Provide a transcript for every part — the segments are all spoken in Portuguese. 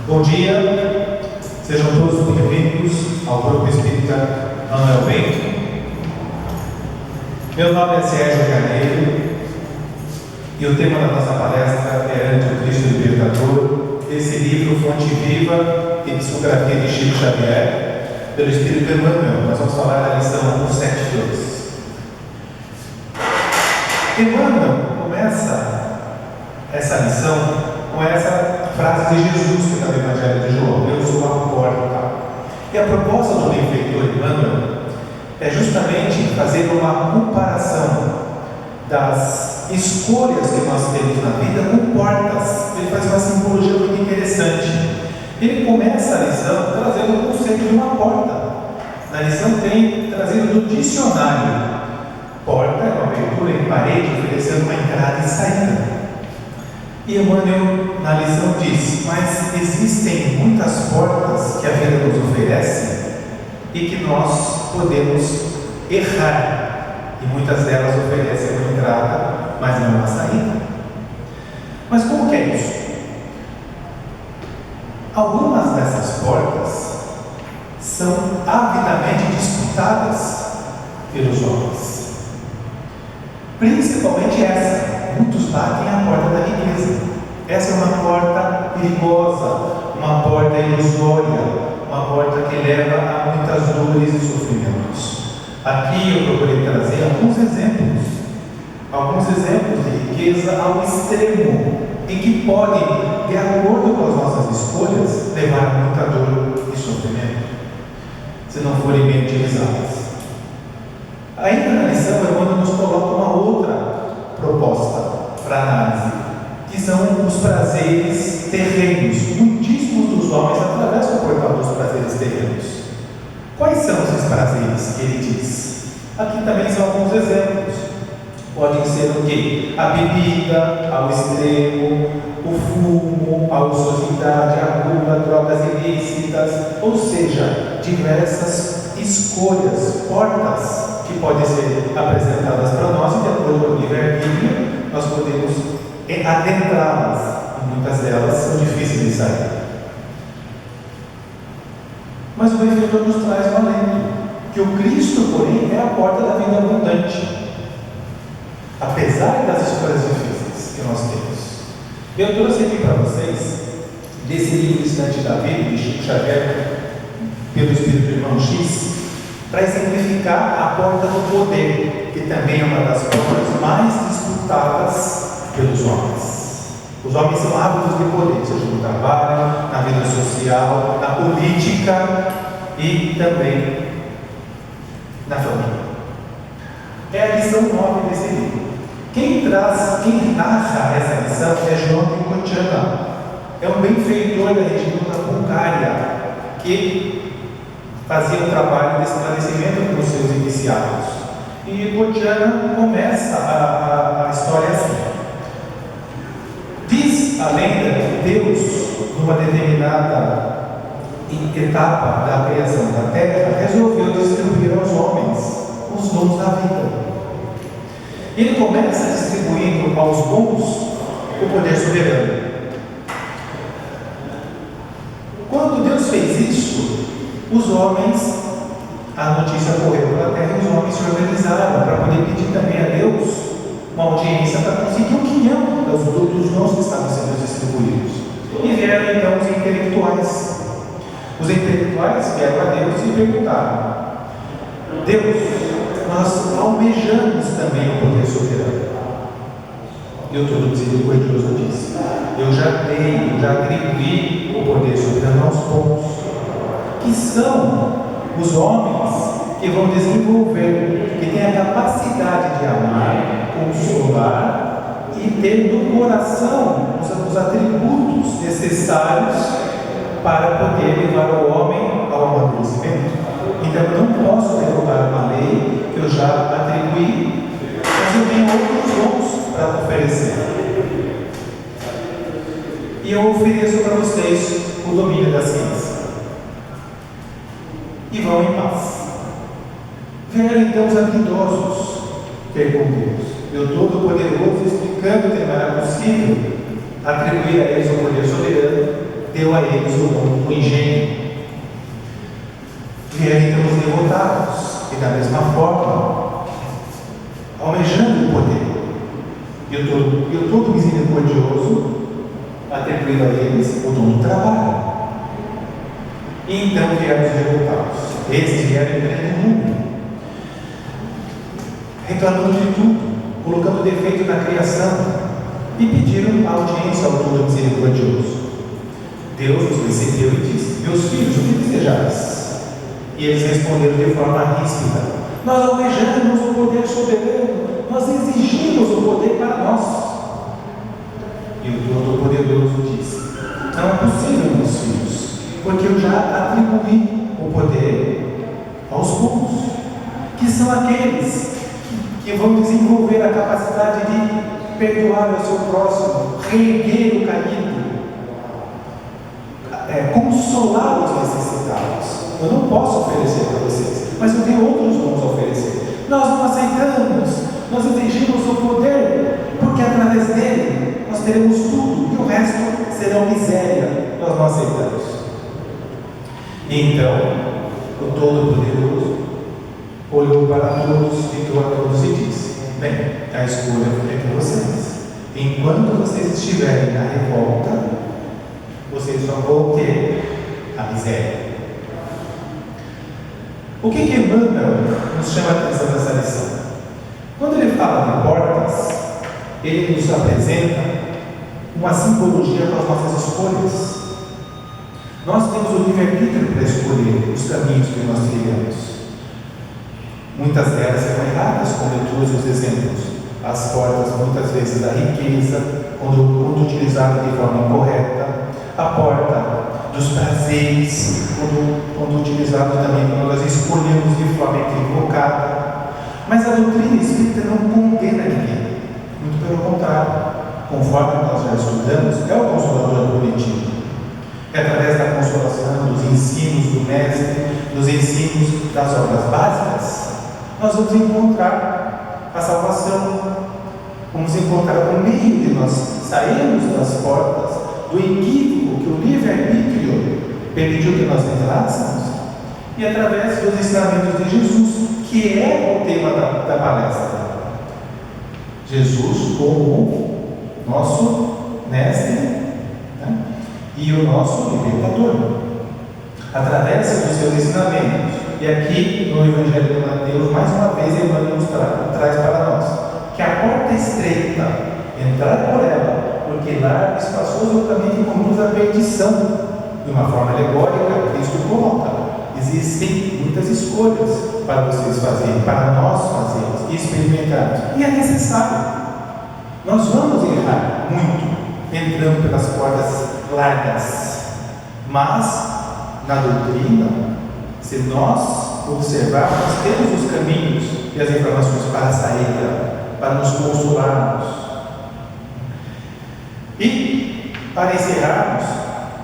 Bom dia, sejam todos bem-vindos ao Grupo Espírita Manuel Bento. Meu nome é Sérgio Carneiro e o tema da nossa palestra é Ante o Cristo Libertador, desse livro Fonte Viva e Psicografia de Chico Xavier, pelo Espírito Emmanuel. Nós vamos falar da lição 172. Emmanuel começa essa lição com essa frase de Jesus que está no Evangelho de João: eu sou a porta. E a proposta do benfeitor Emmanuel é justamente fazer uma comparação das escolhas que nós temos na vida com portas. Ele faz uma simbologia muito interessante. Ele começa a lição trazendo o conceito de uma porta. Na lição tem trazido do dicionário. Porta é uma abertura em parede oferecendo uma entrada e saída. E Emmanuel, na lição, diz: mas existem muitas portas que a vida nos oferece e que nós podemos errar, e muitas delas oferecem uma entrada, mas não uma saída. Mas como que é isso? Algumas dessas portas são avidamente disputadas pelos homens, principalmente essa. Muitos batem a porta da riqueza. Essa é uma porta perigosa, uma porta ilusória, uma porta que leva a muitas dores e sofrimentos. Aqui eu procurei trazer alguns exemplos de riqueza ao extremo e que podem, de acordo com as nossas escolhas, levar a muita dor e sofrimento, se não forem bem utilizadas. Ainda na lição, Emmanuel nos coloca uma outra proposta para análise, que são os prazeres terrenos. Muitíssimos dos homens atravessam o portal dos prazeres terrenos. Quais são esses prazeres que ele diz? Aqui também são alguns exemplos. Podem ser o quê? A bebida ao extremo, o fumo, a ociosidade, a gula, drogas ilícitas, ou seja, diversas escolhas, portas que podem ser apresentadas para nós e, de acordo com o livre-arbítrio, nós podemos adentrá-las, e muitas delas são difíceis de sair. Mas o benfeitor nos traz um alento, que o Cristo, porém, é a porta da vida abundante, apesar das escolhas difíceis que nós temos. Eu trouxe aqui para vocês, desse livro Instante da Vida, de Chico Xavier, pelo Espírito do Irmão X, para exemplificar a porta do poder, que também é uma das portas mais disputadas pelos homens. Os homens são ávidos de poder, seja no trabalho, na vida social, na política e também na família. É a lição 9 desse livro. Quem narra essa lição é João de Cocciana. É um benfeitor da região da Bulgária, que fazia um trabalho de esclarecimento para os seus iniciados. E Cocciana começa a história assim. Diz a lenda que Deus, numa determinada etapa da criação da terra, resolveu distribuir aos homens os dons da vida. Ele começa distribuindo aos bons o poder soberano. Quando Deus fez isso, os homens, a notícia correu pela terra e os homens se organizaram para poder pedir também a Deus uma audiência para conseguir o quinhão dos dons que estavam sendo distribuídos. E vieram então os intelectuais. Os intelectuais vieram a Deus e perguntaram: Deus, nós almejamos também o poder soberano. E o Todo Misericordioso disse: eu já dei, eu já atribuí o poder soberano aos bons, que são os homens que vão desenvolver, que têm a capacidade de amar, consolar e ter no coração os atributos necessários para poder levar o homem ao amadurecimento. Então eu não posso derrubar uma lei que eu já atribuí, mas eu tenho outros dons para oferecer. E eu ofereço para vocês o domínio da ciência. E vão em paz. Vieram então os habilidosos ter com Deus. E o Todo-Poderoso, explicando que não era possível atribuir a eles o poder soberano, deu a eles o engenho. Vieram então os derrotados, e da mesma forma, almejando o poder. E o todo misericordioso atribuindo a eles o dom do trabalho. E então vieram os derrotados. Esses vieram em grande número, reclamando de tudo, colocando defeito na criação, e pediram audiência ao todo misericordioso. Deus os recebeu e disse: meus filhos, o que desejais? E eles responderam de forma ríspida: nós almejamos o poder soberano, nós exigimos o poder para nós. E o Todo-Poderoso disse: não é possível, meus filhos, porque eu já atribuí o poder aos bons, que são aqueles que vão desenvolver a capacidade de perdoar o seu próximo, reerguer o caído, consolar os necessitados. Eu não posso oferecer para vocês, mas eu tenho outros dons a oferecer. Nós não aceitamos, nós exigimos o poder, porque através dele nós teremos tudo, e o resto será miséria. Nós não aceitamos. Então, o Todo-Poderoso olhou para todos, fitou a todos e disse: bem, a escolha é de vocês. Enquanto vocês estiverem na revolta, vocês só vão ter a miséria. O que Emmanuel nos chama a atenção nessa lição? Quando ele fala de portas, ele nos apresenta uma simbologia com as nossas escolhas. Nós temos o livre-arbítrio para escolher os caminhos que nós trilhamos. Muitas delas são erradas, como eu trouxe os exemplos. As portas, muitas vezes, da riqueza, quando utilizada de forma incorreta. A porta dos prazeres, quando utilizado também, quando nós escolhemos de forma equivocada. Mas a doutrina espírita não condena ninguém. Muito pelo contrário. Conforme nós já estudamos, é o Consolador coletivo. É através da consolação, dos ensinos do Mestre, dos ensinos das obras básicas, nós vamos encontrar a salvação. Vamos encontrar o meio de nós sairmos das portas do equívoco que o livre-arbítrio permitiu que nós entrássemos, e através dos ensinamentos de Jesus, que é o tema da palestra. Jesus como nosso mestre, né? E o nosso libertador, através dos seus ensinamentos. E aqui no Evangelho de Mateus, mais uma vez, Emmanuel nos traz para nós que a porta estreita, entrar por ela, porque largo e espaçoso é o caminho que conduz à perdição. De uma forma alegórica, Cristo coloca: existem muitas escolhas para vocês fazerem, para nós fazermos e experimentarmos, e é necessário. Nós vamos errar muito entrando pelas portas largas, mas na doutrina, se nós observarmos, temos os caminhos e as informações para sair dela, para nos consolarmos. E para encerrarmos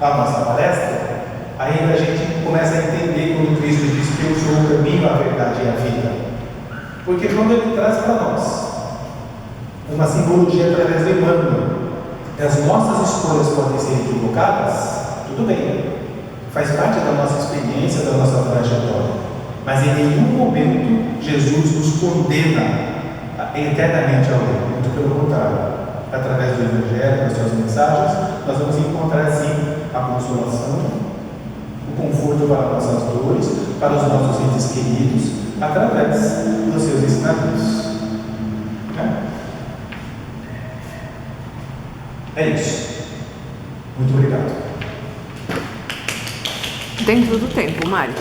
a nossa palestra, aí a gente começa a entender quando Cristo diz que eu sou o caminho, a verdade e a vida. Porque quando ele traz para nós uma simbologia através do Emmanuel, as nossas escolhas podem ser equivocadas, tudo bem, faz parte da nossa experiência, da nossa trajetória, mas em nenhum momento Jesus nos condena eternamente ao erro. Muito pelo contrário, através do Evangelho, das suas mensagens, nós vamos encontrar sim a consolação, o conforto para nossas dores, para os nossos entes queridos, através dos seus ensinamentos. É isso. Muito obrigado. Dentro do tempo, Mário.